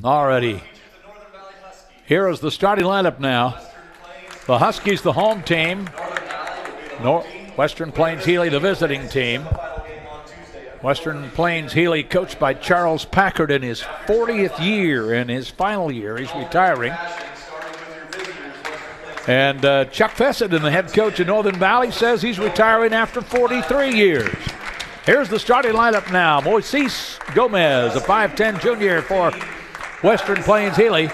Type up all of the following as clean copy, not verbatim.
already. Here is the starting lineup now. The Huskies, the home team. Western Plains Healy, the visiting team. Western Plains Healy coached by Charles Packard in his 40th year. In his final year, he's retiring. And Chuck Fessett, the head coach of Northern Valley, says he's retiring after 43 years. Here's the starting lineup now. Moises Gomez, a 5'10 junior for Western Plains Healy.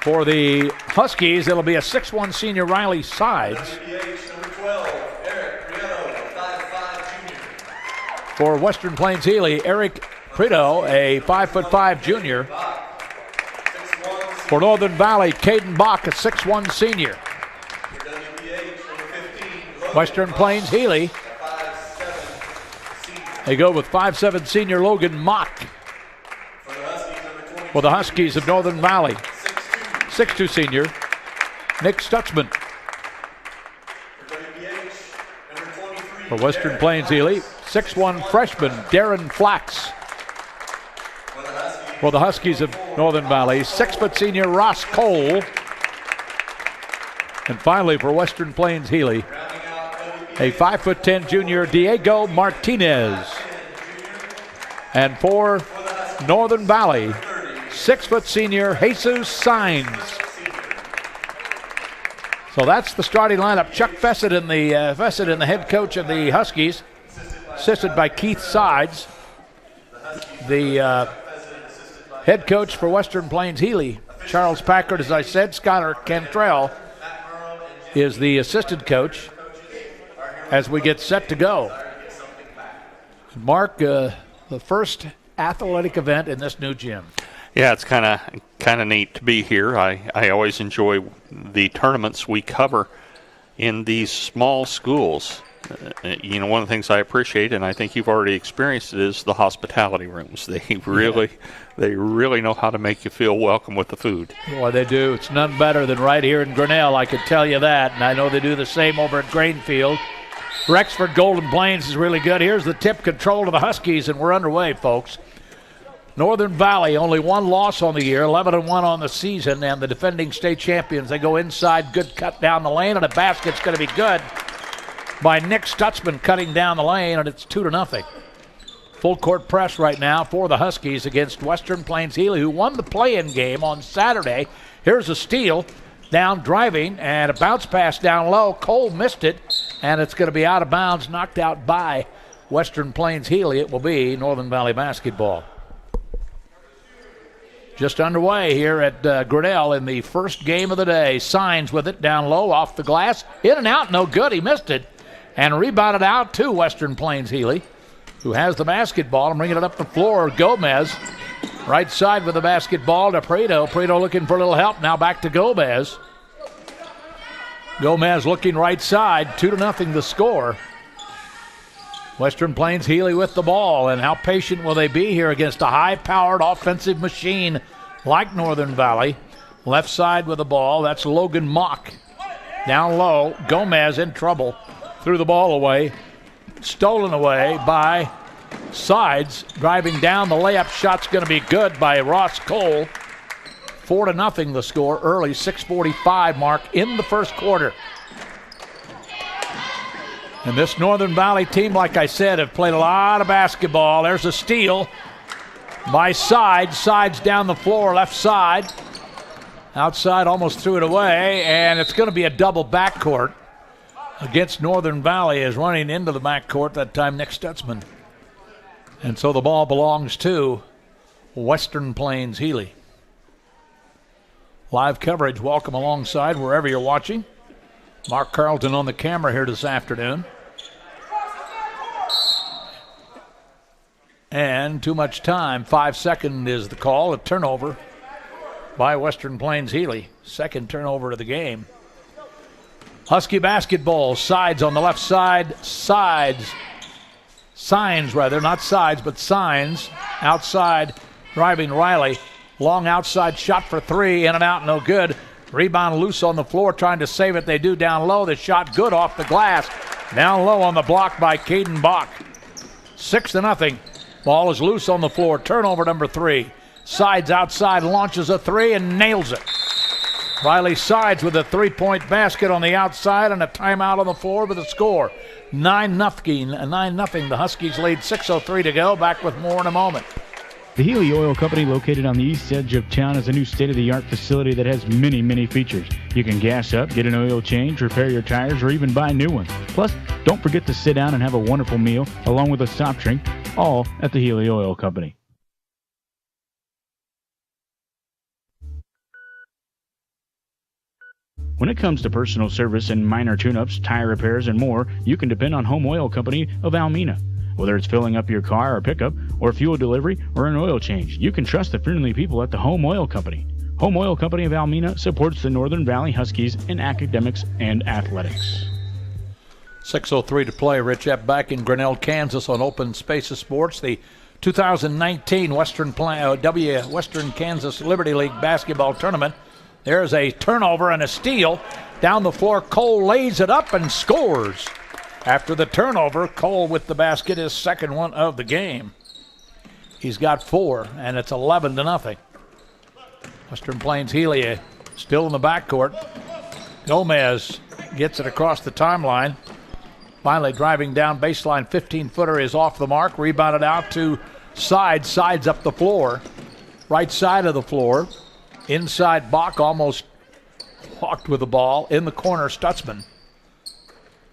For the Huskies, it'll be a 6'1 senior Riley Sides. For Western Plains Healy, Eric Prito, a 5'5 junior. For Northern Valley, Caden Bach, a 6'1 senior. Western Plains Healy, they go with 5'7 senior Logan Mock. For the Huskies of Northern Valley, 6'2 senior Nick Stutzman. For Western Plains Healy, 6'1 freshman Darren Flax. For the Huskies of Northern Valley, 6' senior Ross Cole. And finally for Western Plains Healy, a 5'10 junior Diego Martinez. And for Northern Valley, 6' senior Jesus Sainz. So that's the starting lineup. Chuck Fessett and the head coach of the Huskies, assisted by Keith Sides. The head coach for Western Plains Healy, Charles Packard, as I said. Skylar Cantrell is the assistant coach as we get set to go. Mark, the first athletic event in this new gym. Yeah, it's kind of neat to be here. I always enjoy the tournaments we cover in these small schools. One of the things I appreciate, and I think you've already experienced it, is the hospitality rooms. They really know how to make you feel welcome with the food. Boy, they do. It's none better than right here in Grinnell, I can tell you that. And I know they do the same over at Grainfield. Rexford Golden Plains is really good. Here's the tip control to the Huskies, and we're underway, folks. Northern Valley, only one loss on the year, 11-1 on the season, and the defending state champions. They go inside, good cut down the lane, and a basket's going to be good by Nick Stutzman cutting down the lane, and it's 2-0. Full court press right now for the Huskies against Western Plains Healy, who won the play-in game on Saturday. Here's a steal, down driving, and a bounce pass down low. Cole missed it, and it's going to be out of bounds, knocked out by Western Plains Healy. It will be Northern Valley basketball. Just underway here at Grinnell in the first game of the day. Signs with it down low off the glass. In and out, no good. He missed it. And rebounded out to Western Plains Healy, who has the basketball and bringing it up the floor. Gomez, right side with the basketball to Prado. Prado looking for a little help. Now back to Gomez. Gomez looking right side. 2-0 the score. Western Plains Healy with the ball, and how patient will they be here against a high-powered offensive machine like Northern Valley? Left side with the ball, that's Logan Mock. Down low, Gomez in trouble. Threw the ball away, stolen away by Sides. Driving down, the layup shot's going to be good by Ross Cole. 4-0 the score early, 6:45 mark in the first quarter. And this Northern Valley team, like I said, have played a lot of basketball. There's a steal by Sides. Sides down the floor, left side. Outside, almost threw it away, and it's going to be a double backcourt against Northern Valley, is running into the backcourt that time, Nick Stutzman. And so the ball belongs to Western Plains Healy. Live coverage, welcome alongside wherever you're watching. Mark Carlton on the camera here this afternoon. And too much time. 5 seconds is the call. A turnover by Western Plains Healy. Second turnover of the game. Husky basketball. Sides on the left side. Signs, not Sides, but Signs. Outside, driving Riley. Long outside shot for three. In and out, no good. Rebound loose on the floor, trying to save it. They do down low. The shot good off the glass. Down low on the block by Caden Bach. 6-0. Ball is loose on the floor. Turnover number 3. Sides outside, launches a three and nails it. Riley Sides with a 3-point basket on the outside and a timeout on the floor with a score. 9-0. The Huskies lead, 6:03 to go. Back with more in a moment. The Healy Oil Company, located on the east edge of town, is a new state-of-the-art facility that has many, many features. You can gas up, get an oil change, repair your tires, or even buy new ones. Plus, don't forget to sit down and have a wonderful meal, along with a soft drink, all at the Healy Oil Company. When it comes to personal service and minor tune-ups, tire repairs, and more, you can depend on Home Oil Company of Almena. Whether it's filling up your car or pickup, or fuel delivery, or an oil change, you can trust the friendly people at the Home Oil Company. Home Oil Company of Almena supports the Northern Valley Huskies in academics and athletics. 6:03 to play. Rich Epp back in Grinnell, Kansas on Open Spaces Sports. The 2019 Western Kansas Liberty League basketball tournament. There's a turnover and a steal. Down the floor, Cole lays it up and scores. After the turnover, Cole with the basket, his second one of the game. He's got 4, and it's 11-0. Western Plains Healy still in the backcourt. Gomez gets it across the timeline. Finally driving down baseline, 15-footer is off the mark. Rebounded out to Sides. Sides up the floor. Right side of the floor. Inside, Bach almost walked with the ball. In the corner, Stutzman.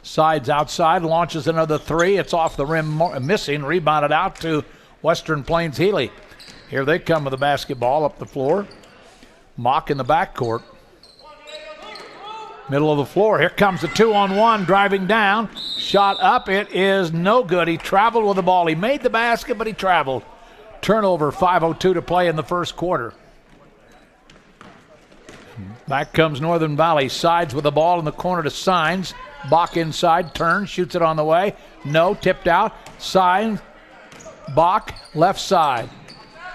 Sides outside, launches another three. It's off the rim, missing. Rebounded out to Western Plains Healy. Here they come with the basketball up the floor. Mock in the backcourt. Middle of the floor. Here comes the 2-on-1, driving down. Shot up. It is no good. He traveled with the ball. He made the basket, but he traveled. Turnover, 5:02 to play in the first quarter. Back comes Northern Valley. Sides with the ball in the corner to Signs. Bach inside, turns, shoots it on the way. No, tipped out. Signs, Bach, left side.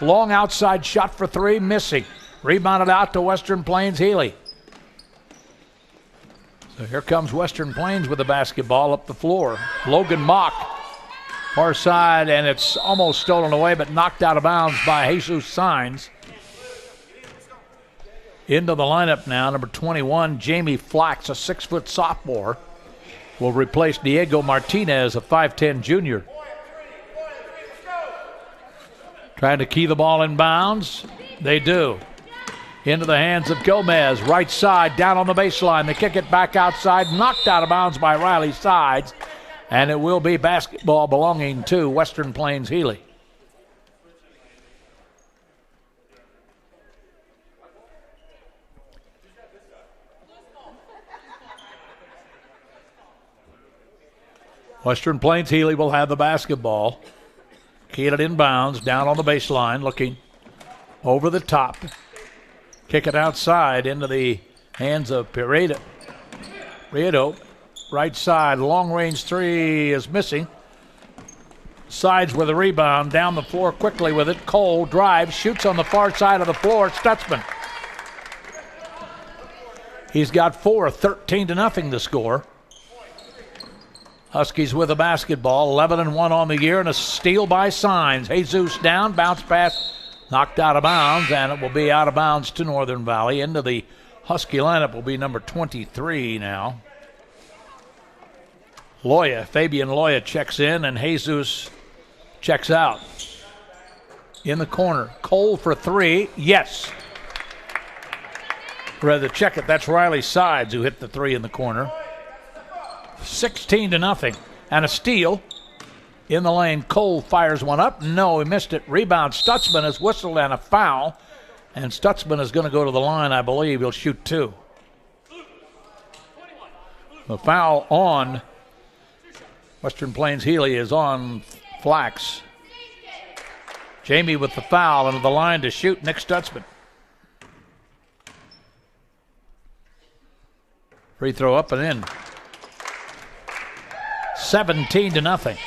Long outside shot for three, missing. Rebounded out to Western Plains Healy. So here comes Western Plains with the basketball up the floor. Logan Mock, far side, and it's almost stolen away, but knocked out of bounds by Jesus Signs. Into the lineup now, number 21, Jamie Flax, a 6-foot sophomore, will replace Diego Martinez, a 5'10 junior. Trying to key the ball in bounds. They do. Into the hands of Gomez, right side, down on the baseline. They kick it back outside, knocked out of bounds by Riley Sides, and it will be basketball belonging to Western Plains Healy. Western Plains Healy will have the basketball. Keyed it in bounds, down on the baseline, looking over the top. Kick it outside into the hands of Prieto. Right side, long-range three is missing. Sides with a rebound, down the floor quickly with it. Cole drives, shoots on the far side of the floor. Stutzman. He's got 4, 13-0 the score. Huskies with a basketball, 11-1 on the year, and a steal by Signs. Jesus down, bounce pass, knocked out of bounds, and it will be out of bounds to Northern Valley. Into the Husky lineup will be number 23 now. Fabian Loya checks in, and Jesus checks out. In the corner, Cole for three, yes. Rather check it, that's Riley Sides who hit the three in the corner. 16-0, and a steal in the lane. Cole fires one up. No, he missed it. Rebound. Stutzman has whistled and a foul, and Stutzman is going to go to the line, I believe. He'll shoot 2. The foul on Western Plains Healy is on Flax. Jamie with the foul, and the line to shoot Nick Stutzman. Free throw up and in. 17-0.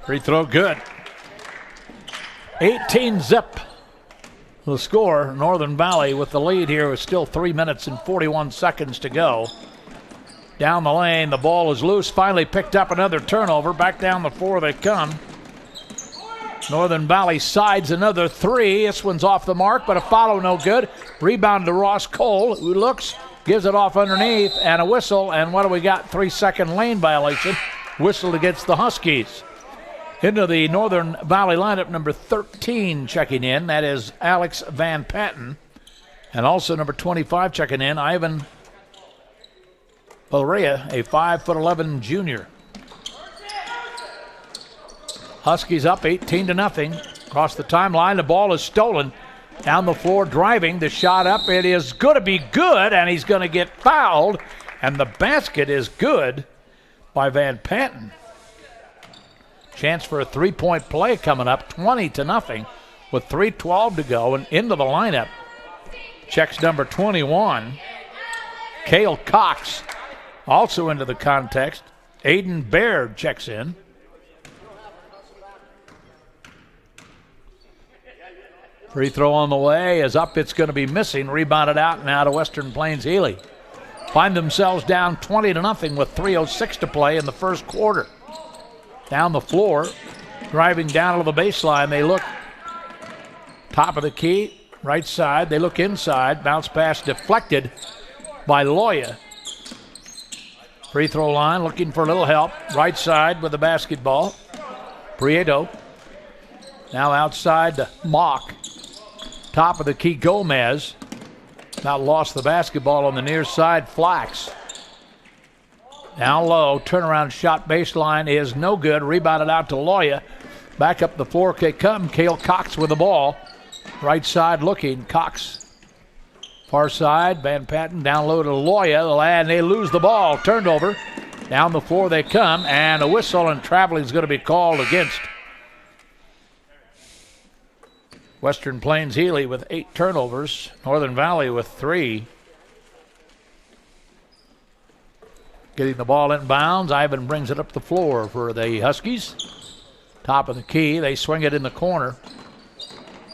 Free throw good. 18-zip. The score, Northern Valley with the lead here with still 3 minutes and 41 seconds to go. down the lane. The ball is loose. Finally picked up another turnover. Back down the floor they come. Northern Valley sides another three. This one's off the mark, but a follow no good. Rebound to Ross Cole, who looks, gives it off underneath, and a whistle. And what do we got? 3-second lane violation. Whistled against the Huskies. Into the Northern Valley lineup, number 13 checking in. That is Alex Van Patten. And also number 25 checking in, Ivan Valeria, a 5'11" junior. Huskies up 18-0. Across the timeline, the ball is stolen. Down the floor, driving. The shot up, it is going to be good, and he's going to get fouled. And the basket is good by Van Patten. Chance for a three-point play coming up, 20-0, with 3:12 to go, and into the lineup. Checks number 21, Cale Cox. Also into the context, Aiden Baird checks in. Free throw on the way is up. It's going to be missing. Rebounded out and out of Western Plains Healy. Find themselves down 20-0 with 3:06 to play in the first quarter. Down the floor, driving down to the baseline. They look top of the key, right side. They look inside. Bounce pass deflected by Loya. Free throw line, looking for a little help. Right side with the basketball. Prieto. Now outside to Mock. Top of the key, Gomez. Now lost the basketball on the near side, Flax. Down low, turnaround shot baseline is no good. Rebounded out to Loya. Back up the floor they come. Cale Cox with the ball. Right side looking, Cox. Far side, Van Patten down low to Loya. And they lose the ball. Turned over. Down the floor they come, and a whistle and traveling is going to be called against Western Plains Healy with 8 turnovers. Northern Valley with 3. Getting the ball in bounds. Ivan brings it up the floor for the Huskies. Top of the key. They swing it in the corner.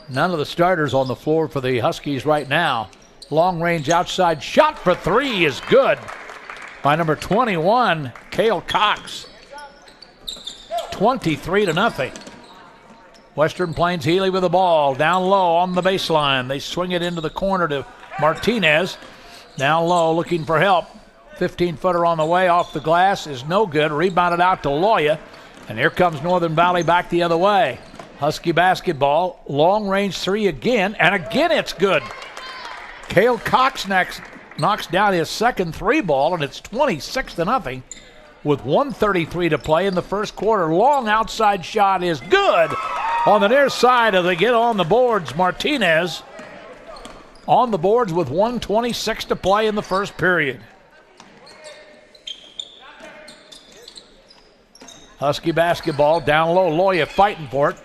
None of the starters on the floor for the Huskies right now. Long range outside shot for 3 is good by number 21, Cale Cox. 23-0. Western Plains Healy with the ball. Down low on the baseline. They swing it into the corner to Martinez. Down low looking for help. 15-footer on the way off the glass is no good. Rebounded out to Loya. And here comes Northern Valley back the other way. Husky basketball. Long range 3 again. And again it's good. Cale Cox next knocks down his second 3 ball, and it's 26-0 with 1:33 to play in the first quarter. Long outside shot is good on the near side as they get on the boards. Martinez on the boards with 1:26 to play in the first period. Husky basketball down low. Loya fighting for it.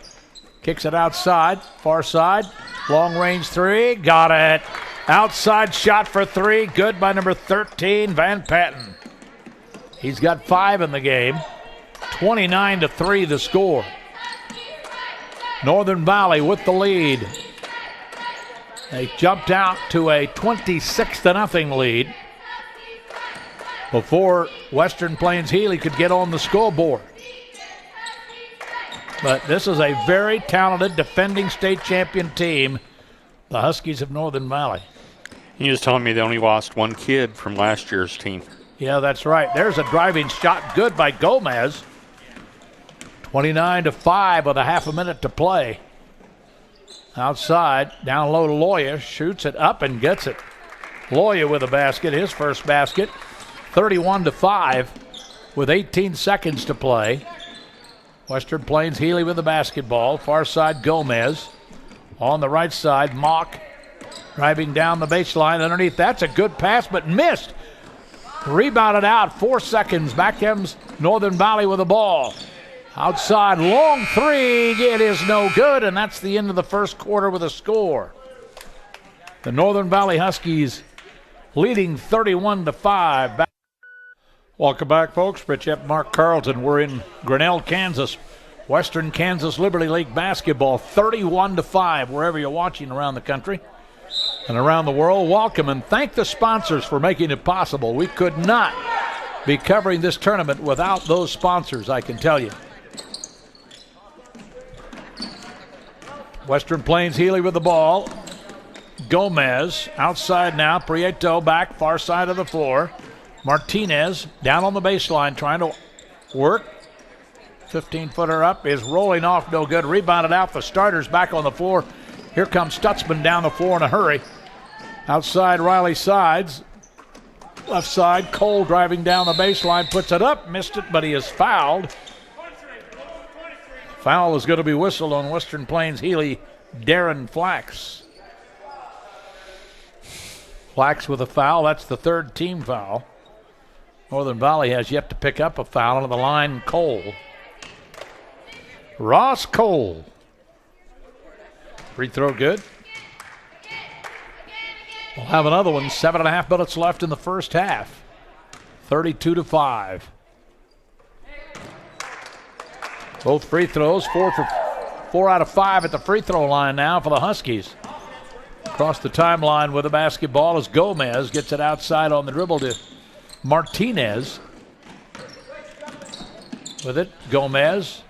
Kicks it outside. Far side. Long range 3. Got it. Outside shot for 3. Good by number 13, Van Patten. He's got 5 in the game. 29-3 the score. Northern Valley with the lead. They jumped out to a 26-0 lead before Western Plains Healy could get on the scoreboard. But this is a very talented defending state champion team, the Huskies of Northern Valley. He was telling me they only lost 1 kid from last year's team. Yeah, that's right. There's a driving shot, good by Gomez. 29-5 with a half a minute to play. Outside, down low to Loya, shoots it up and gets it. Loya with a basket, his first basket. 31-5 with 18 seconds to play. Western Plains Healy with the basketball. Far side, Gomez. On the right side, Mock driving down the baseline underneath. That's a good pass, but missed. Rebounded out, 4 seconds. Back comes Northern Valley with the ball. Outside, long 3. It is no good, and that's the end of the first quarter with a score. The Northern Valley Huskies leading 31-5. Welcome back, folks. Rich Epp, Mark Carlton. We're in Grinnell, Kansas. Western Kansas Liberty League basketball, 31-5, wherever you're watching around the country and around the world. Welcome and thank the sponsors for making it possible. We could not be covering this tournament without those sponsors, I can tell you. Western Plains Healy with the ball. Gomez outside now. Prieto back far side of the floor. Martinez down on the baseline trying to work. 15-footer up is rolling off, no good. Rebounded out. The starters back on the floor. Here comes Stutzman down the floor in a hurry. Outside Riley Sides. Left side, Cole driving down the baseline, puts it up, missed it, but he is fouled. Foul is going to be whistled on Western Plains Healy, Darren Flax. Flax with a foul, that's the third team foul. Northern Valley has yet to pick up a foul on the line, Cole. Ross Cole. Free throw good. We'll have another one. 7.5 minutes left in the first half. 32-5. Both free throws. 4 out of 5 at the free throw line now for the Huskies. Across the timeline with the basketball as Gomez gets it outside on the dribble to Martinez. With it, Gomez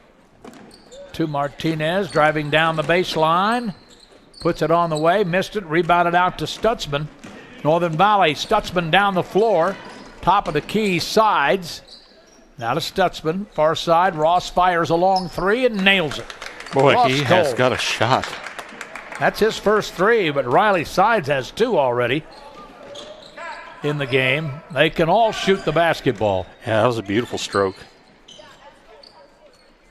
to Martinez, driving down the baseline. Puts it on the way, missed it, rebounded out to Stutzman. Northern Valley, Stutzman down the floor. Top of the key, Sides. Now to Stutzman, far side. Ross fires a long three and nails it. Boy, Ross he Cole has got a shot. That's his first three, but Riley Sides has 2 already in the game. They can all shoot the basketball. Yeah, that was a beautiful stroke.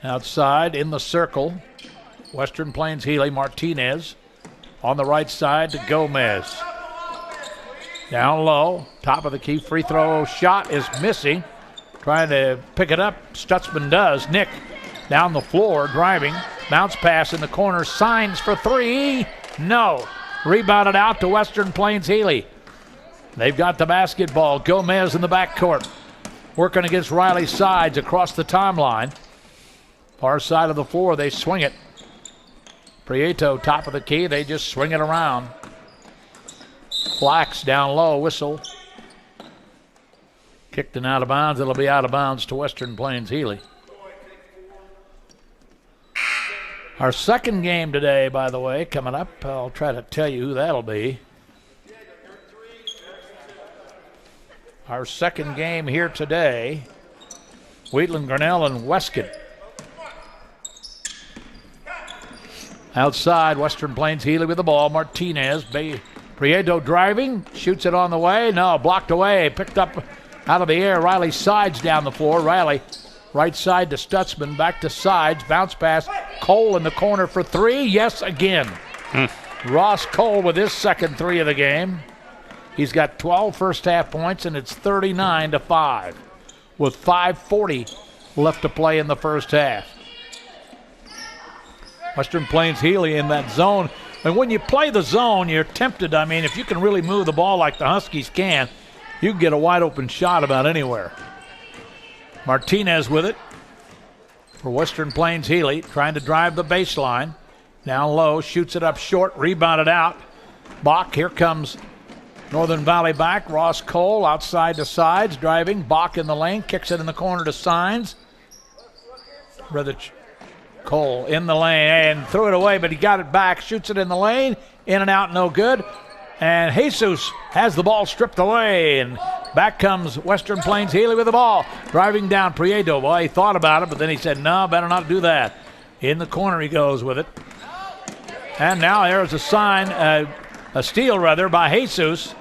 Outside in the circle, Western Plains Healy, Martinez. On the right side to Gomez. Down low, top of the key, free throw shot is missing. Trying to pick it up, Stutzman does. Nick down the floor, driving. Bounce pass in the corner, signs for 3. No. Rebounded out to Western Plains Healy. They've got the basketball. Gomez in the backcourt. Working against Riley Sides across the timeline. Far side of the floor, they swing it. Prieto, top of the key, they just swing it around. Flax down low, whistle. Kicked and out of bounds. It'll be out of bounds to Western Plains Healy. Our second game today, by the way, coming up. I'll try to tell you who that'll be. Our second game here today, Wheatland, Grinnell, and Westcott. Outside, Western Plains Healy with the ball. Martinez, Prieto driving, shoots it on the way. No, blocked away, picked up out of the air. Riley Sides down the floor. Riley, right side to Stutzman, back to Sides. Bounce pass, Cole in the corner for 3. Yes, again. Ross Cole with his second 3 of the game. He's got 12 first half points, and it's 39-5 with 5:40 left to play in the first half. Western Plains Healy in that zone. And when you play the zone, you're tempted. I mean, if you can really move the ball like the Huskies can, you can get a wide open shot about anywhere. Martinez with it for Western Plains Healy, trying to drive the baseline. Down low, shoots it up short, rebounded out. Bach, here comes Northern Valley back. Ross Cole outside to Sides, driving. Bach in the lane, kicks it in the corner to Signs. Cole in the lane and threw it away, but he got it back, shoots it in the lane, in and out, no good. And Jesus has the ball stripped away, and back comes Western Plains Healy with the ball. Driving down Prieto. Well, he thought about it, but then he said, no, better not do that. In the corner he goes with it. And now there's a steal by Jesus.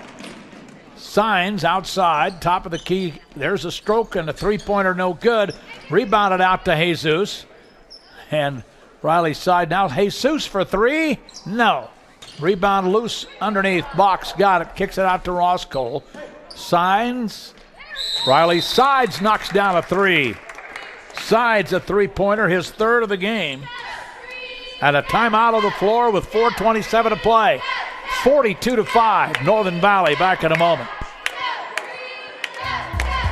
Signs outside, top of the key. There's a stroke and a three-pointer, no good. Rebounded out to Jesus. And Riley's side now. Jesus for 3. No. Rebound loose underneath. Box got it. Kicks it out to Ross Cole. Signs. Riley Sides knocks down a 3. Sides a three-pointer, his third of the game. And a timeout on the floor with 4:27 to play. 42-5. Northern Valley back in a moment.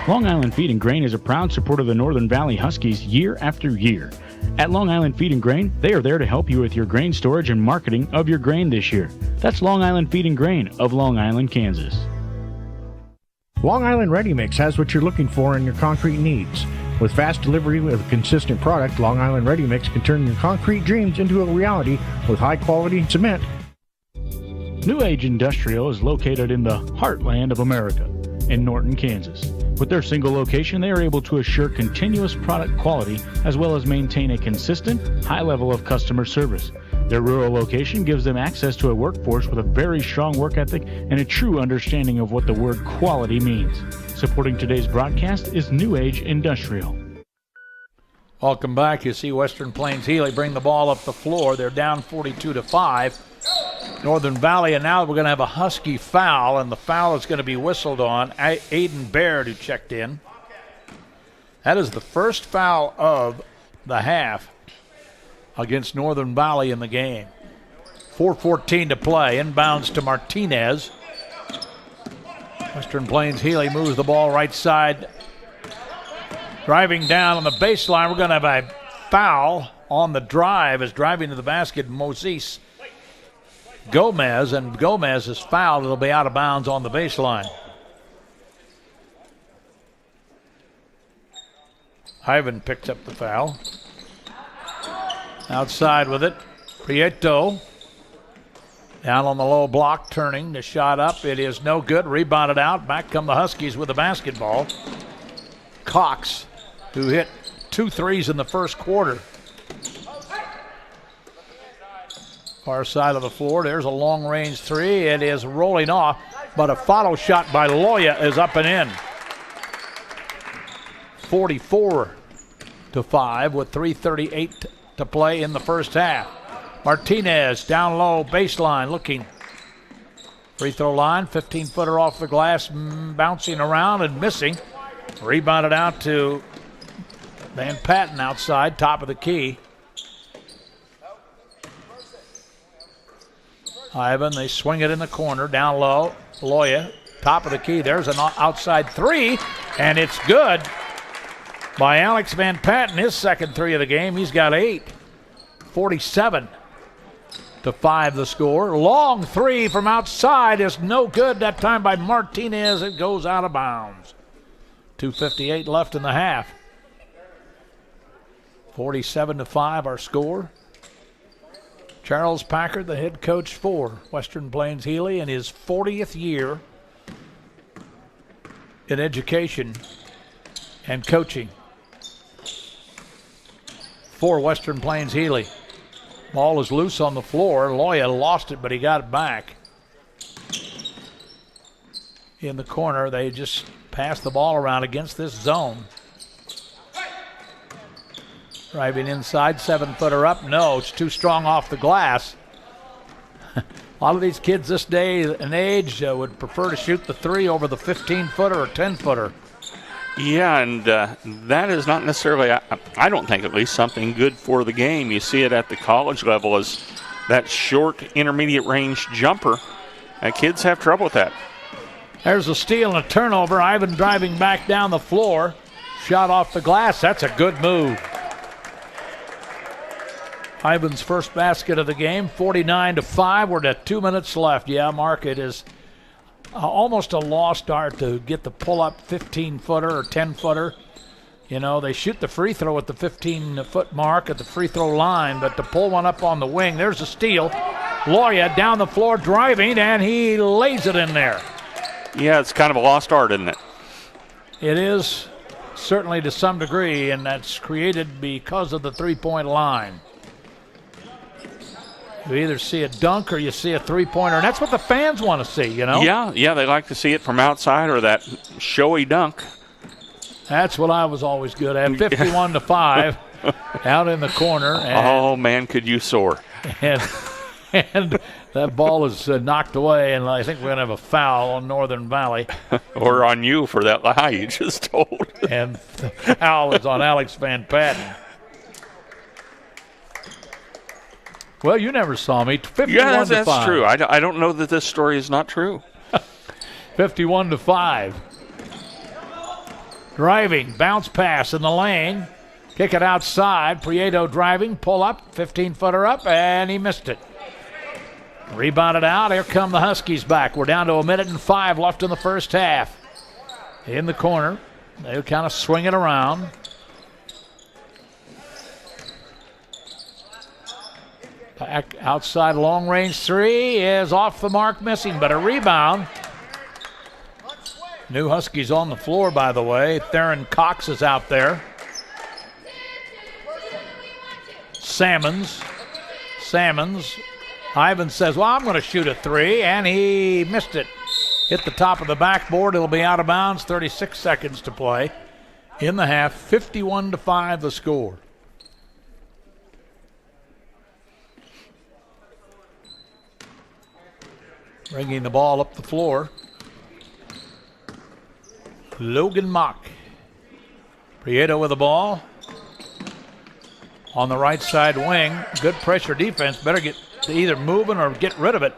Long Island Feed and Grain is a proud supporter of the Northern Valley Huskies year after year. At Long Island Feed and Grain, they are there to help you with your grain storage and marketing of your grain this year. That's Long Island Feed and Grain of Long Island, Kansas. Long Island Ready Mix has what you're looking for in your concrete needs. With fast delivery with a consistent product, Long Island Ready Mix can turn your concrete dreams into a reality with high-quality cement. New Age Industrial is located in the heartland of America, in Norton, Kansas. With their single location, they are able to assure continuous product quality as well as maintain a consistent, high level of customer service. Their rural location gives them access to a workforce with a very strong work ethic and a true understanding of what the word quality means. Supporting today's broadcast is New Age Industrial. Welcome back. You see Western Plains Healy bring the ball up the floor. They're down 42-5. Northern Valley, and now we're going to have a Husky foul, and the foul is going to be whistled on. Aiden Baird, who checked in. That is the first foul of the half against Northern Valley in the game. 4:14 to play. Inbounds to Martinez. Western Plains Healy moves the ball right side. Driving down on the baseline. We're going to have a foul on the drive as driving to the basket, Moses Gomez, and Gomez is fouled. It'll be out of bounds on the baseline. Ivan picks up the foul. Outside with it. Prieto down on the low block, turning the shot up. It is no good. Rebounded out. Back come the Huskies with the basketball. Cox, who hit 2 threes in the first quarter. Far side of the floor. There's a long-range three. It is rolling off, but a follow shot by Loya is up and in. 44-5 with 3:38 to play in the first half. Martinez down low, baseline, looking. Free throw line, 15-footer off the glass, bouncing around and missing. Rebounded out to Van Patten outside, top of the key. Ivan, they swing it in the corner, down low. Loya, top of the key. There's an outside three, and it's good by Alex Van Patten, his second three of the game. He's got 8. 47-5 the score. Long three from outside is no good. That time by Martinez. It goes out of bounds. 2:58 left in the half. 47-5 our score. Charles Packard, the head coach for Western Plains Healy, in his 40th year in education and coaching for Western Plains Healy. Ball is loose on the floor. Loya lost it, but he got it back. In the corner, they just passed the ball around against this zone. Driving inside, 7-footer up. No, it's too strong off the glass. A lot of these kids this day and age would prefer to shoot the three over the 15-footer or 10-footer. Yeah, and that is not necessarily, I don't think at least, something good for the game. You see it at the college level as that short intermediate range jumper. Kids have trouble with that. There's a steal and a turnover. Ivan driving back down the floor. Shot off the glass. That's a good move. Ivan's first basket of the game, 49-5. We're at 2 minutes left. Yeah, Mark, it is almost a lost art to get the pull-up 15-footer or 10-footer. You know, they shoot the free throw at the 15-foot mark at the free throw line, but to pull one up on the wing, there's a steal. Loya down the floor driving, and he lays it in there. Yeah, it's kind of a lost art, isn't it? It is, certainly to some degree, and that's created because of the three-point line. You either see a dunk or you see a three-pointer, and that's what the fans want to see, you know? Yeah, they like to see it from outside or that showy dunk. That's what I was always good at. 51-5 out in the corner. And, oh, man, could you soar. And that ball is knocked away, and I think we're going to have a foul on Northern Valley. Or on you for that lie you just told. And the foul is on Alex Van Patten. Well, you never saw me. 51-5. Yeah, that's true. I don't know that this story is not true. 51-5. Driving, bounce pass in the lane. Kick it outside. Prieto driving, pull up, 15-footer up, and he missed it. Rebounded out. Here come the Huskies back. We're down to 1:05 left in the first half. in the corner. They'll kind of swing it around. Back outside, long range three is off the mark, missing, but a rebound. New Huskies on the floor, by the way. Theron Cox is out there. Salmons. Ivan says, well, I'm going to shoot a three, and he missed it. Hit the top of the backboard. It'll be out of bounds. 36 seconds to play in the half. 51-5 the score. Bringing the ball up the floor. Logan Mock. Prieto with the ball. On the right side wing. Good pressure defense. Better get to either moving or get rid of it.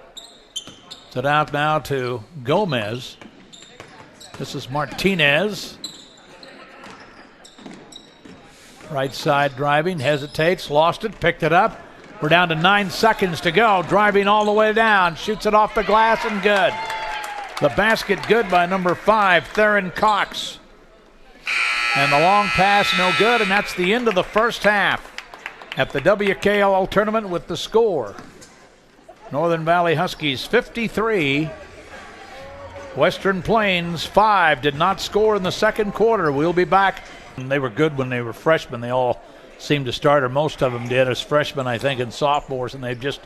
Set out now to Gomez. This is Martinez. Right side driving. Hesitates. Lost it. Picked it up. We're down to 9 seconds to go. Driving all the way down. Shoots it off the glass and good. The basket good by number 5, Theron Cox. And the long pass no good, and that's the end of the first half at the WKLL tournament with the score. Northern Valley Huskies 53. Western Plains 5. Did not score in the second quarter. We'll be back. They were good when they were freshmen. They all seemed to start, or most of them did, as freshmen, I think, and sophomores, and they just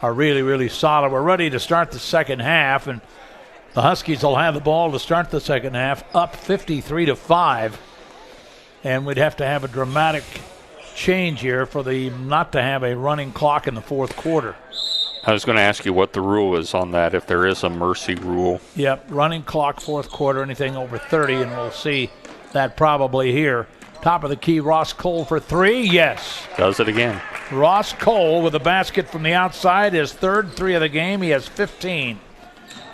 are really, really solid. We're ready to start the second half, and the Huskies will have the ball to start the second half, up 53-5. And we'd have to have a dramatic change here for the not to have a running clock in the fourth quarter. I was going to ask you what the rule is on that, if there is a mercy rule. Yep, running clock fourth quarter, anything over 30, and we'll see that probably here. Top of the key, Ross Cole for three. Yes. Does it again. Ross Cole with a basket from the outside, his third three of the game. He has 15.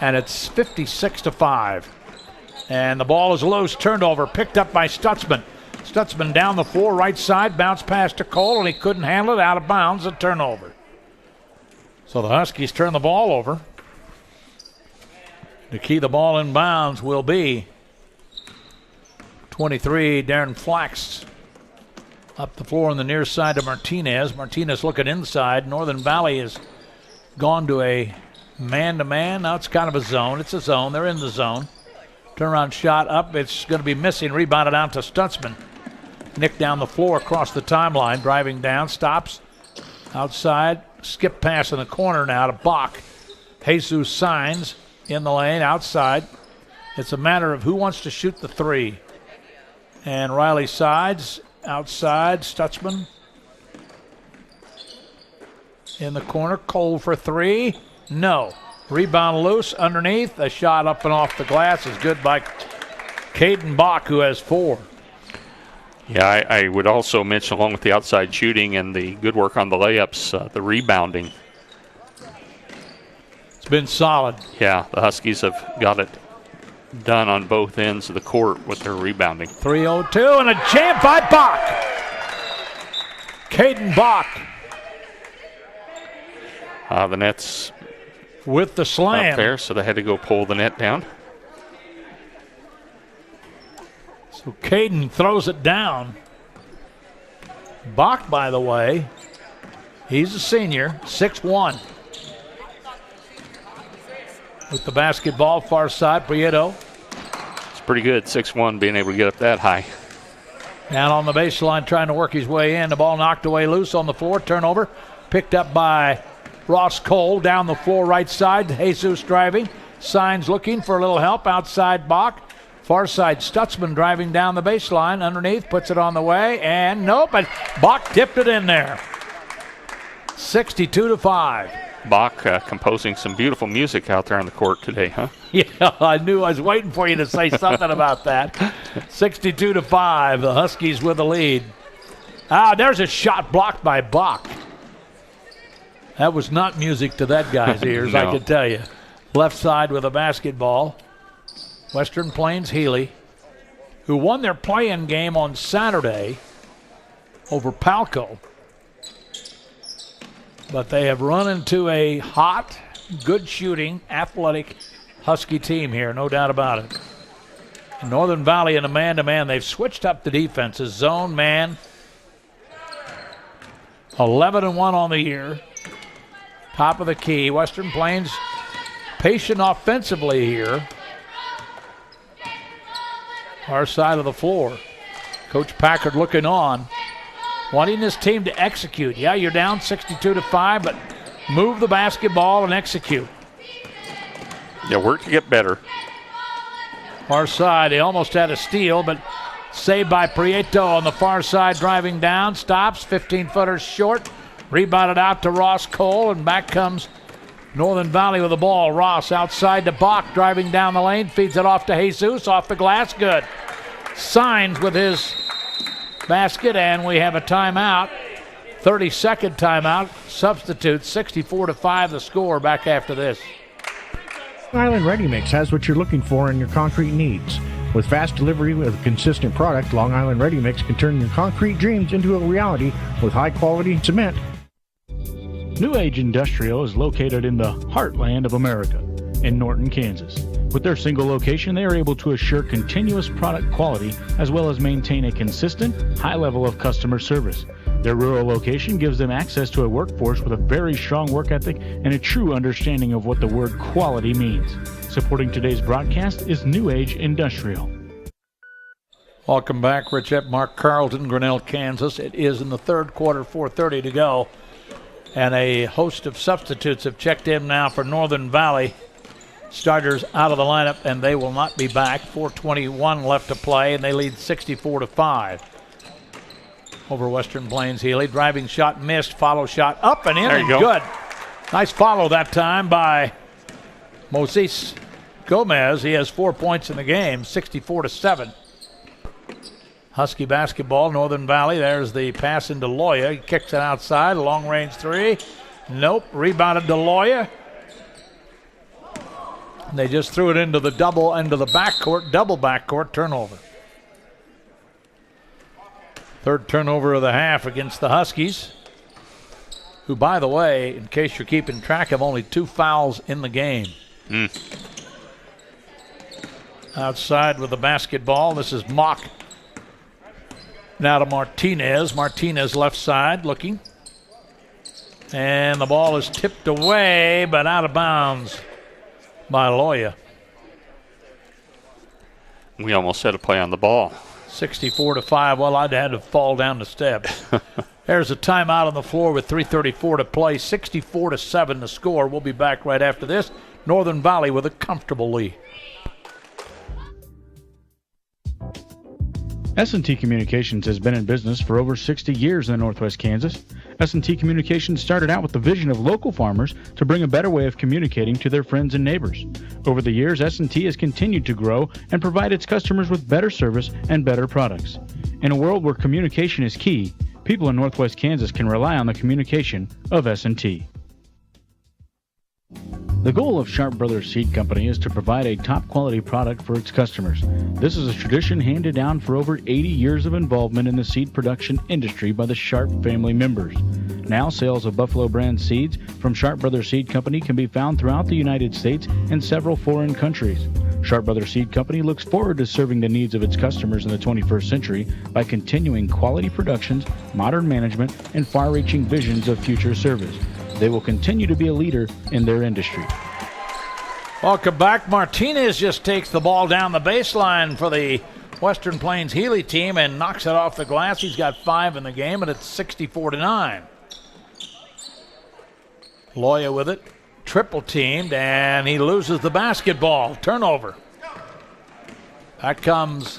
And it's 56-5. And the ball is loose, turned over, picked up by Stutzman. Stutzman down the floor, right side, bounce pass to Cole, and he couldn't handle it, out of bounds, a turnover. So the Huskies turn the ball over. To key the ball in bounds will be 23, Darren Flax. Up the floor on the near side to Martinez. Martinez looking inside. Northern Valley has gone to a man-to-man. Now it's kind of a zone. It's a zone. They're in the zone. Turnaround shot up. It's going to be missing. Rebounded out to Stutzman. Nick down the floor across the timeline. Driving down. Stops. Outside. Skip pass in the corner now to Bach. Jesus signs in the lane. Outside. It's a matter of who wants to shoot the three. And Riley sides. Outside. Stutzman. In the corner. Cole for three. No. Rebound loose underneath. A shot up and off the glass is good by Caden Bach, who has 4. Yeah, I would also mention, along with the outside shooting and the good work on the layups, the rebounding. It's been solid. Yeah, the Huskies have got it done on both ends of the court with their rebounding. 3:02 and a jam by Bach. Caden Bach. The net's with the slam up there, so they had to go pull the net down. So Caden throws it down. Bach, by the way, he's a senior, 6'1". With the basketball, far side, Prieto. It's pretty good, 6'1", being able to get up that high. Down on the baseline, trying to work his way in. The ball knocked away loose on the floor. Turnover, picked up by Ross Cole. Down the floor, right side. Jesus driving. Signs looking for a little help. Outside Bach. Far side, Stutzman driving down the baseline. Underneath, puts it on the way. And nope, but Bach tipped it in there. 62-5. Bach composing some beautiful music out there on the court today, huh? Yeah, I knew I was waiting for you to say something about that. 62-5, the Huskies with the lead. There's a shot blocked by Bach. That was not music to that guy's ears, No. I can tell you. Left side with a basketball. Western Plains Healy, who won their play-in game on Saturday over Palco. But they have run into a hot, good shooting, athletic Husky team here, no doubt about it. Northern Valley in a man-to-man. They've switched up the defenses. Zone, man. 11-1 on the year. Top of the key. Western Plains patient offensively here. Our side of the floor. Coach Packard looking on. Wanting his team to execute. Yeah, you're down 62-5, but move the basketball and execute. Yeah, work to get better. Far side, they almost had a steal, but saved by Prieto on the far side, driving down, stops, 15-footers short, rebounded out to Ross Cole, and back comes Northern Valley with the ball. Ross outside to Bach, driving down the lane, feeds it off to Jesus, off the glass, good. Signs with his basket, and we have a timeout, 30-second timeout. Substitute, 64-5 the score back after this. Long Island Ready Mix has what you're looking for in your concrete needs. With fast delivery with a consistent product, Long Island Ready Mix can turn your concrete dreams into a reality with high-quality cement. New Age Industrial is located in the heartland of America, in Norton, Kansas. With their single location, they are able to assure continuous product quality as well as maintain a consistent, high level of customer service. Their rural location gives them access to a workforce with a very strong work ethic and a true understanding of what the word quality means. Supporting today's broadcast is New Age Industrial. Welcome back, Rich Ep, Mark Carlton, Grinnell, Kansas. It is in the third quarter, 4:30 to go. And a host of substitutes have checked in now for Northern Valley. Starters out of the lineup, and they will not be back. 4:21 left to play, and they lead 64-5. Over Western Plains. Healy, driving shot missed, follow shot up and in, there you and go. Good. Nice follow that time by Moses Gomez. He has 4 points in the game, 64-7. Husky basketball, Northern Valley. There's the pass into Loya. He kicks it outside, a long-range three. Nope, rebounded to Loya. And they just threw it into the double backcourt turnover. Third turnover of the half against the Huskies, who, by the way, in case you're keeping track, have only 2 fouls in the game. Outside with the basketball, this is Mock. Now to Martinez. Martinez left side looking. And the ball is tipped away, but out of bounds by Loya. We almost had a play on the ball. 64-5. Well, I'd had to fall down the steps. There's a timeout on the floor with 3:34 to play. 64-7 the score. We'll be back right after this. Northern Valley with a comfortable lead. S&T Communications has been in business for over 60 years in Northwest Kansas. S&T Communications started out with the vision of local farmers to bring a better way of communicating to their friends and neighbors. Over the years, S&T has continued to grow and provide its customers with better service and better products. In a world where communication is key, people in Northwest Kansas can rely on the communication of S&T. The goal of Sharp Brothers Seed Company is to provide a top-quality product for its customers. This is a tradition handed down for over 80 years of involvement in the seed production industry by the Sharp family members. Now, sales of Buffalo brand seeds from Sharp Brothers Seed Company can be found throughout the United States and several foreign countries. Sharp Brothers Seed Company looks forward to serving the needs of its customers in the 21st century by continuing quality productions, modern management, and far-reaching visions of future service. They will continue to be a leader in their industry. Welcome back. Martinez just takes the ball down the baseline for the Western Plains Healy team and knocks it off the glass. He's got 5 in the game, and it's 64-9. Loya with it, triple teamed, and he loses the basketball. Turnover. Back comes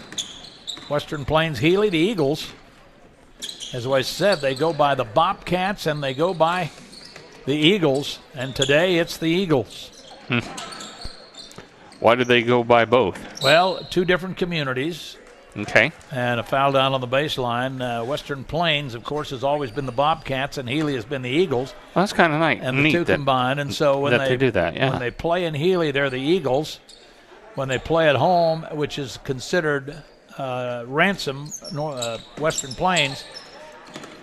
Western Plains Healy, the Eagles. As I said, they go by the Bobcats and they go by the Eagles, and today it's the Eagles. Why did they go by both? Well, 2 different communities. Okay. And a foul down on the baseline. Western Plains, of course, has always been the Bobcats, and Healy has been the Eagles. Well, that's kind of nice. And the 2 combined. And so when they do that, yeah. When they play in Healy, they're the Eagles. When they play at home, which is considered Ransom, Western Plains,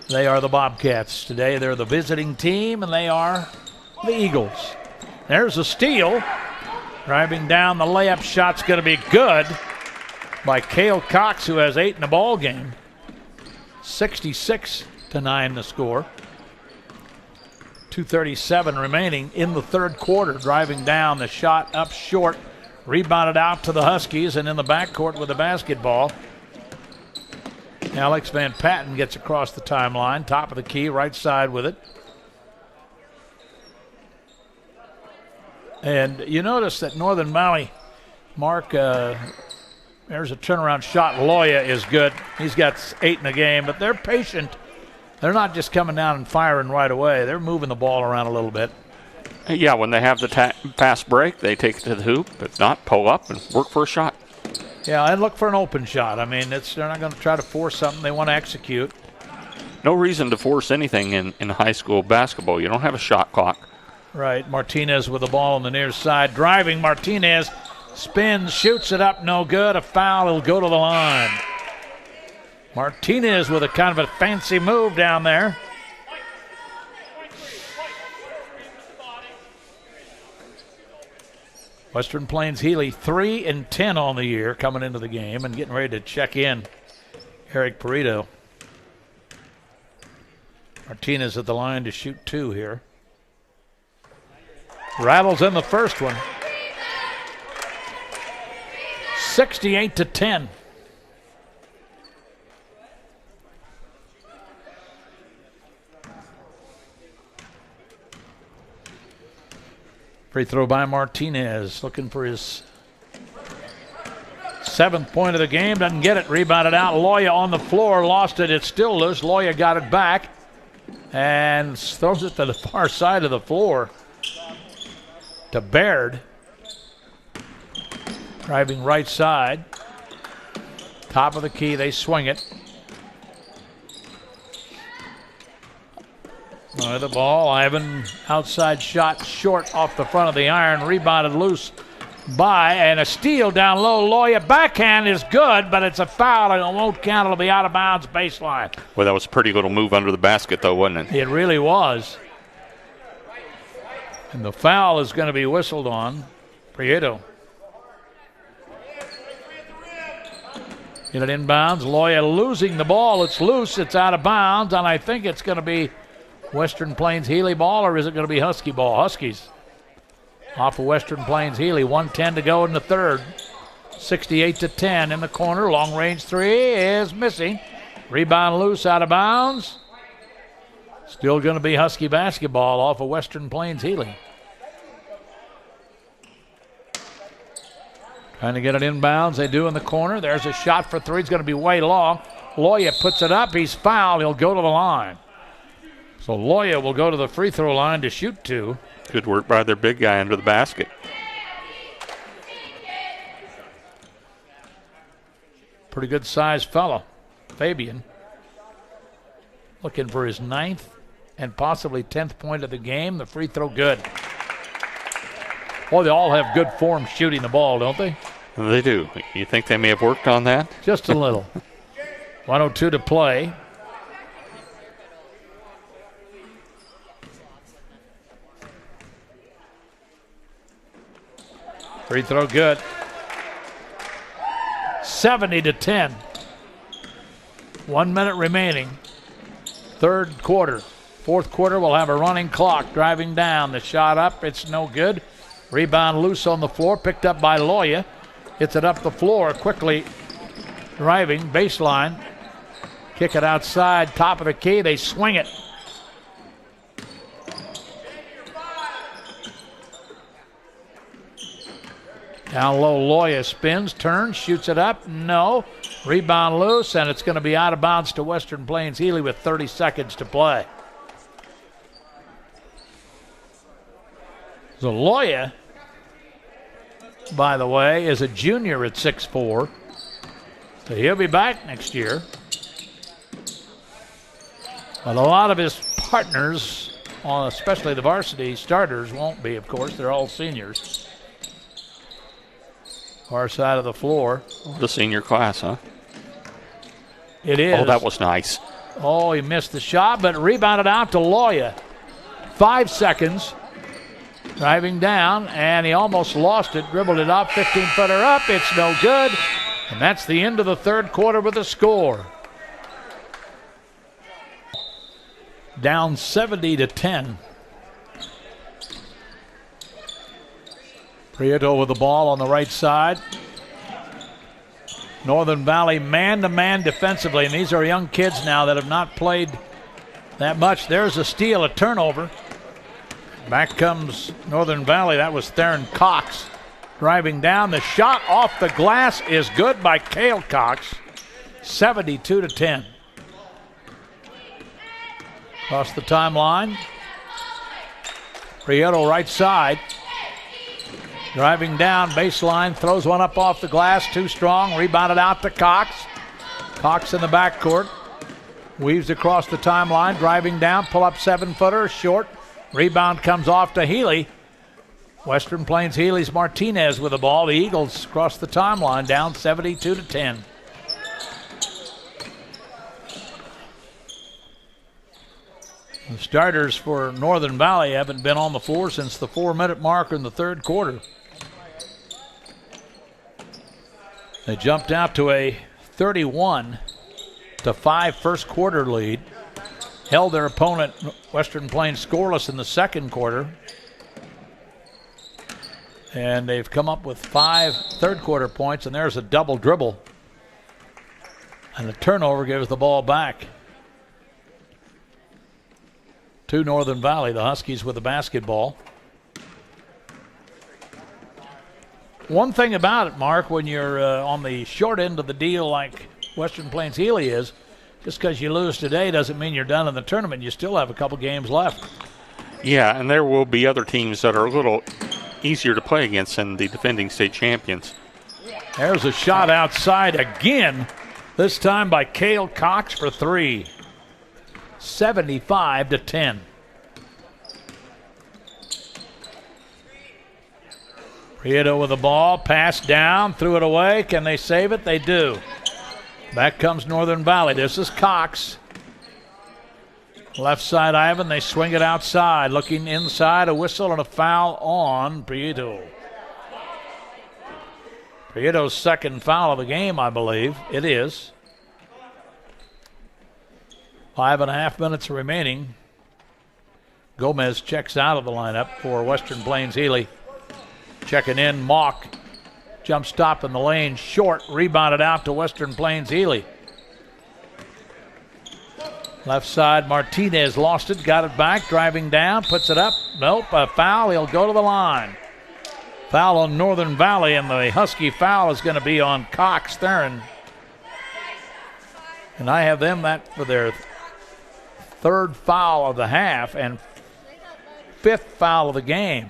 they are the Bobcats. Today they're the visiting team, and they are the Eagles. There's a steal. Driving down, the layup shot's going to be good. by Cale Cox, who has 8 in the ball game. 66-9 the score. 2:37 remaining in the third quarter. Driving down, the shot up short. Rebounded out to the Huskies, and in the backcourt with the basketball. Alex Van Patten gets across the timeline. Top of the key, right side with it. And you notice that Northern Valley, Mark, there's a turnaround shot. Loya is good. He's got 8 in the game, but they're patient. They're not just coming down and firing right away. They're moving the ball around a little bit. Yeah, when they have the pass break, they take it to the hoop. If not, pull up and work for a shot. Yeah, and look for an open shot. I mean, they're not going to try to force something. They want to execute. No reason to force anything in high school basketball. You don't have a shot clock. Right, Martinez with the ball on the near side. Driving, Martinez spins, shoots it up, no good. A foul, he'll go to the line. Martinez with a kind of a fancy move down there. Western Plains Healy 3-10 on the year coming into the game and getting ready to check in Eric Perito. Martinez at the line to shoot 2 here. Rattles in the first one. 68-10. Free throw by Martinez, looking for his 7th point of the game. Doesn't get it. Rebounded out. Loya on the floor. Lost it. It's still loose. Loya got it back and throws it to the far side of the floor to Baird. Driving right side. Top of the key. They swing it. The ball, Ivan, outside shot short off the front of the iron, rebounded loose by, and a steal down low. Loya backhand is good, but it's a foul and it won't count. It'll be out of bounds baseline. Well, that was a pretty little move under the basket, though, wasn't it? It really was. And the foul is going to be whistled on Prieto. Get it inbounds. Loya losing the ball. It's loose. It's out of bounds, and I think it's going to be Western Plains Healy ball, or is it going to be Husky ball? Huskies off of Western Plains Healy. 1:10 to go in the third. 68-10 in the corner. Long range 3 is missing. Rebound loose, out of bounds. Still going to be Husky basketball off of Western Plains Healy. Trying to get it inbounds. They do in the corner. There's a shot for 3. It's going to be way long. Loya puts it up. He's fouled. He'll go to the line. So Loya will go to the free throw line to shoot 2. Good work by their big guy under the basket. Pretty good sized fellow, Fabian. Looking for his 9th and possibly 10th point of the game. The free throw good. Boy, they all have good form shooting the ball, don't they? They do. You think they may have worked on that? Just a little. 1:02 to play. Free throw good. 70-10. 1 minute remaining. Third quarter. Fourth quarter, we'll have a running clock. Driving down. The shot up. It's no good. Rebound loose on the floor. Picked up by Loya. Hits it up the floor quickly. Driving. Baseline. Kick it outside. Top of the key. They swing it. Down low, Loya spins, turns, shoots it up. No. Rebound loose, and it's going to be out of bounds to Western Plains Healy with 30 seconds to play. So Loya, by the way, is a junior at 6'4". So he'll be back next year. But a lot of his partners, especially the varsity starters, won't be, of course. They're all seniors. Far side of the floor. The senior class, huh? It is. Oh, that was nice. Oh, he missed the shot, but rebounded out to Loya. 5 seconds. Driving down, and he almost lost it. Dribbled it up, 15-footer up. It's no good. And that's the end of the third quarter with a score. Down 70-10. Prieto with the ball on the right side. Northern Valley man-to-man defensively, and these are young kids now that have not played that much. There's a steal, a turnover. Back comes Northern Valley. That was Theron Cox driving down. The shot off the glass is good by Cale Cox. 72-10. Across the timeline. Prieto right side. Driving down, baseline, throws one up off the glass, too strong, rebounded out to Cox. Cox in the backcourt, weaves across the timeline, driving down, pull up 7-footer, short. Rebound comes off to Healy. Western Plains Healy's Martinez with the ball. The Eagles cross the timeline, down 72-10. The starters for Northern Valley haven't been on the floor since the 4-minute marker in the third quarter. They jumped out to a 31-5 first quarter lead. Held their opponent, Western Plains, scoreless in the second quarter. And they've come up with 5 third quarter points, and there's a double dribble. And the turnover gives the ball back to Northern Valley. The Huskies with the basketball. One thing about it, Mark, when you're on the short end of the deal like Western Plains Healy is, just because you lose today doesn't mean you're done in the tournament. You still have a couple games left. Yeah, and there will be other teams that are a little easier to play against than the defending state champions. There's a shot outside again, this time by Cale Cox for 3. 75-10. Prieto with the ball, pass down, threw it away. Can they save it? They do. Back comes Northern Valley. This is Cox. Left side Ivan, they swing it outside. Looking inside, a whistle and a foul on Prieto. Prieto's second foul of the game, I believe. It is. 5.5 minutes remaining. Gomez checks out of the lineup for Western Plains Healy. Checking in, Mock. Jump stop in the lane, short, rebounded out to Western Plains Healy. Left side, Martinez lost it, got it back, driving down, puts it up. Nope, a foul, he'll go to the line. Foul on Northern Valley, and the Husky foul is going to be on Cox Theron. And I have them that for their third foul of the half and 5th foul of the game.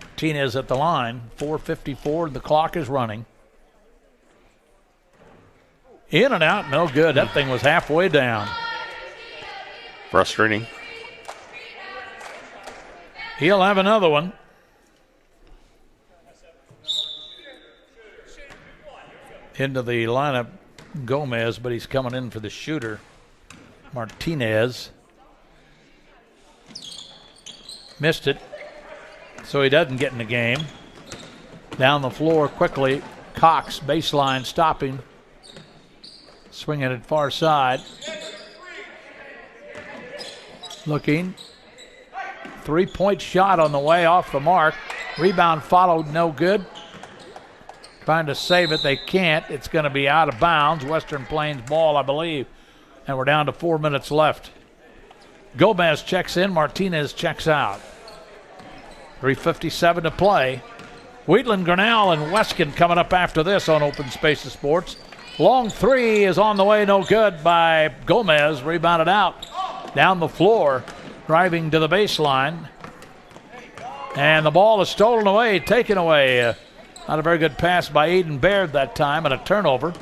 Martinez at the line, 4:54, the clock is running. In and out, no good. That thing was halfway down. Frustrating. He'll have another one. Into the lineup, Gomez, but he's coming in for the shooter, Martinez. Missed it, so he doesn't get in the game. Down the floor quickly, Cox, baseline, stopping. Swinging it far side. Looking. 3-point shot on the way, off the mark. Rebound followed, no good. Trying to save it, they can't. It's going to be out of bounds. Western Plains ball, I believe. And we're down to 4 minutes left. Gomez checks in, Martinez checks out. 3:57 to play. Wheatland, Grinnell, and Weskin coming up after this on Open Spaces Sports. Long three is on the way, no good by Gomez. Rebounded out. Down the floor, driving to the baseline. And the ball is stolen away, taken away. Not a very good pass by Aiden Baird that time, and a turnover.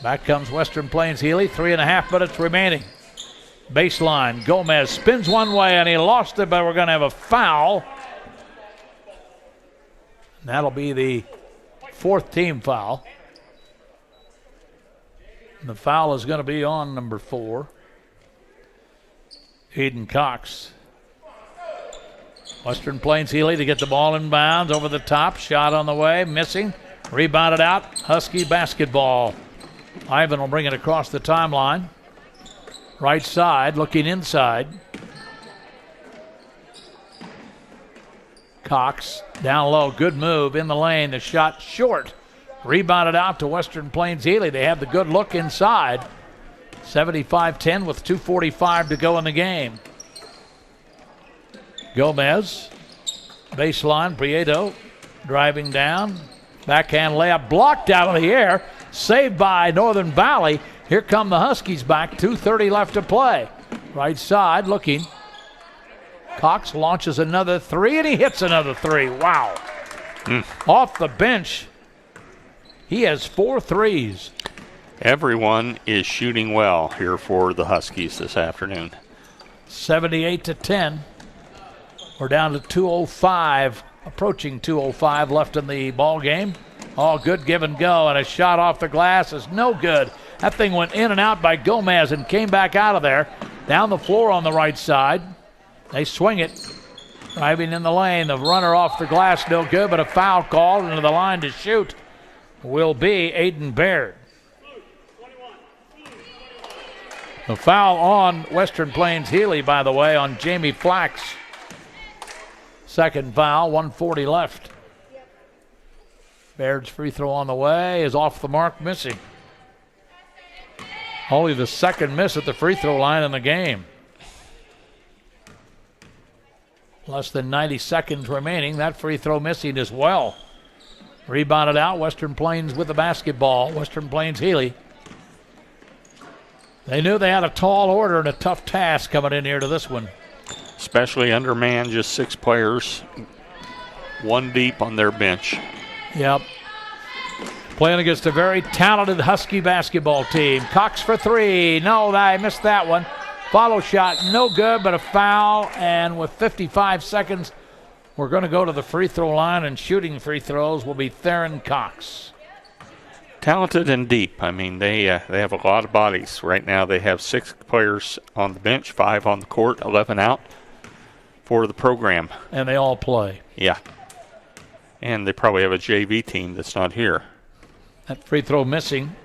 Back comes Western Plains Healy, 3.5 minutes remaining. Baseline, Gomez spins one way and he lost it, but we're going to have a foul. And that'll be the 4th team foul. And the foul is going to be on number 4, Aiden Cox. Western Plains Healy to get the ball in bounds, over the top, shot on the way, missing. Rebounded out. Husky basketball. Ivan will bring it across the timeline. Right side, looking inside. Cox down low. Good move in the lane. The shot short. Rebounded out to Western Plains Healy. They have the good look inside. 75-10 with 2:45 to go in the game. Gomez. Baseline. Prieto driving down. Backhand layup blocked out of the air. Saved by Northern Valley. Here come the Huskies back. 2:30 left to play. Right side looking. Cox launches another three, and he hits another three. Wow. Off the bench, he has 4 threes. Everyone is shooting well here for the Huskies this afternoon. 78-10. We're down to 2:05, approaching 2:05 left in the ball game. Oh, good give and go, and a shot off the glass is no good. That thing went in and out by Gomez and came back out of there. Down the floor on the right side. They swing it. Driving in the lane. The runner off the glass, no good, but a foul called into the line to shoot will be Aiden Baird. The foul on Western Plains Healy, by the way, on Jamie Flax. Second foul, 1:40 left. Baird's free throw on the way is off the mark, missing. Only the second miss at the free throw line in the game. Less than 90 seconds remaining. That free throw missing as well. Rebounded out. Western Plains with the basketball. Western Plains Healy. They knew they had a tall order and a tough task coming in here to this one. Especially undermanned, just 6 players, 1 deep on their bench. Yep. Playing against a very talented Husky basketball team. Cox for 3. No, I missed that one. Follow shot, no good, but a foul. And with 55 seconds, we're going to go to the free throw line, and shooting free throws will be Theron Cox. Talented and deep. I mean, they have a lot of bodies. Right now they have 6 players on the bench, 5 on the court, 11 out for the program. And they all play. Yeah. And they probably have a JV team that's not here. That free throw missing.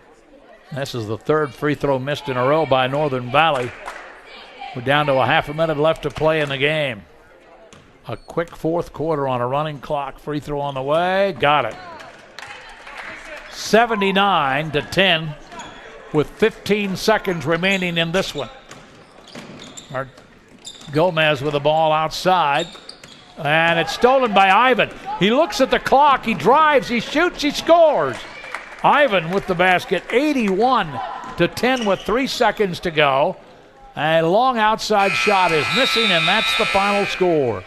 This is the 3rd free throw missed in a row by Northern Valley. We're down to a half a minute left to play in the game. A quick 4th quarter on a running clock. Free throw on the way. Got it. 79-10 with 15 seconds remaining in this one. Gomez with the ball outside. And it's stolen by Ivan. He looks at the clock. He drives. He shoots. He scores. Ivan with the basket. 81-10 with 3 seconds to go. A long outside shot is missing, and that's the final score.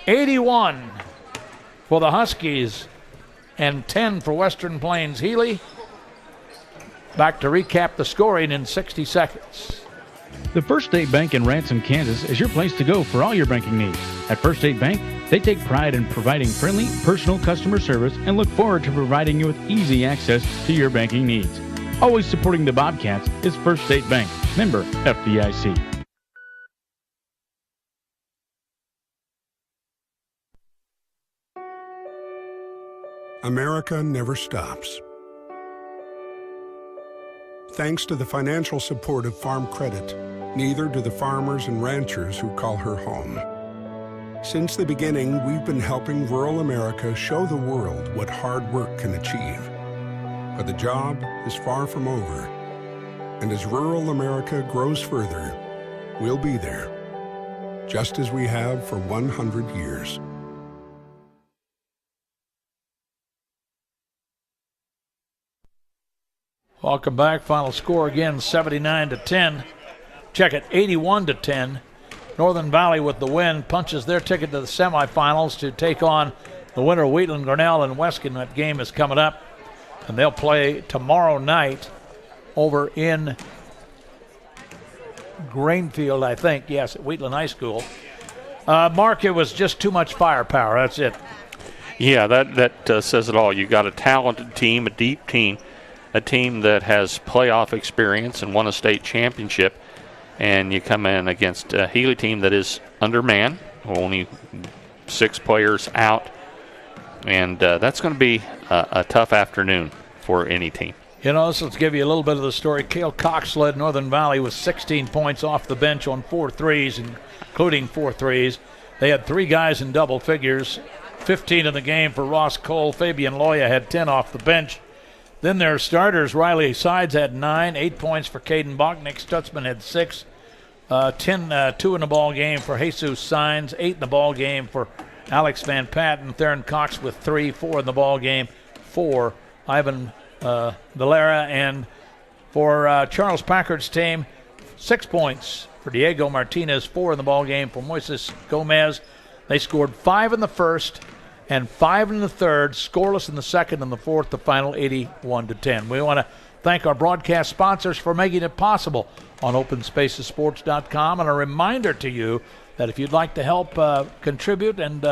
81 for the Huskies and 10 for Western Plains Healy. Back to recap the scoring in 60 seconds. The First State Bank in Ransom, Kansas is your place to go for all your banking needs. At First State Bank, they take pride in providing friendly, personal customer service and look forward to providing you with easy access to your banking needs. Always supporting the Bobcats is First State Bank, member FDIC. America never stops. Thanks to the financial support of Farm Credit, neither do the farmers and ranchers who call her home. Since the beginning, we've been helping rural America show the world what hard work can achieve. But the job is far from over. And as rural America grows further, we'll be there, just as we have for 100 years. Welcome back. Final score again, 79-10. Check it, 81-10. Northern Valley with the win punches their ticket to the semifinals to take on the winner of Wheatland, Grinnell, and Weskin. That game is coming up, and they'll play tomorrow night over in Grainfield, I think. Yes, at Wheatland High School. Mark, it was just too much firepower. That's it. Yeah, that says it all. You got a talented team, a deep team, a team that has playoff experience and won a state championship, and you come in against a Healy team that is undermanned, only 6 players out. And that's going to be a tough afternoon for any team. You know, so let's give you a little bit of the story. Cale Cox led Northern Valley with 16 points off the bench on 4 threes, including 4 threes. They had 3 guys in double figures, 15 in the game for Ross Cole. Fabian Loya had 10 off the bench. Then their starters, Riley Sides had 9, 8 points for Caden Bachnick. Stutzman had 6, 2 in the ball game for Jesus Signs, 8 in the ball game for Alex Van Patten. Theron Cox with 3, 4 in the ball game for Ivan Valera. And for Charles Packard's team, 6 points for Diego Martinez, 4 in the ball game for Moises Gomez. They scored 5 in the first and 5 in the third, scoreless in the second and the fourth, the final 81-10. We want to thank our broadcast sponsors for making it possible on OpenSpacesSports.com. And a reminder to you that if you'd like to help contribute and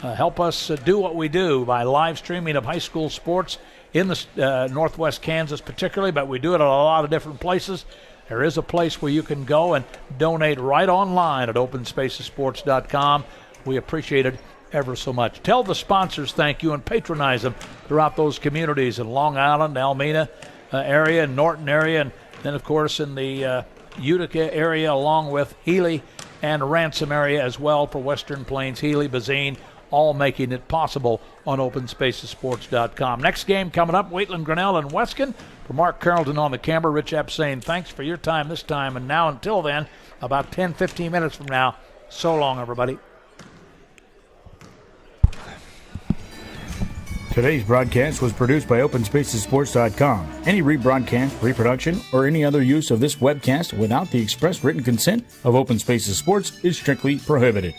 help us do what we do by live streaming of high school sports in the Northwest Kansas particularly, but we do it at a lot of different places. There is a place where you can go and donate right online at OpenSpacesSports.com. We appreciate it ever so much. Tell the sponsors thank you and patronize them throughout those communities in Long Island, Almena area, and Norton area, and then, of course, in the Utica area, along with Healy and Ransom area as well for Western Plains, Healy, Bazine, all making it possible on OpenSpacesSports.com. Next game coming up, Wheatland, Grinnell, and Weston. For Mark Carrollton on the camera, Rich Epps saying thanks for your time this time. And now until then, about 10, 15 minutes from now, so long, everybody. Today's broadcast was produced by OpenSpacesSports.com. Any rebroadcast, reproduction, or any other use of this webcast without the express written consent of Open Spaces Sports is strictly prohibited.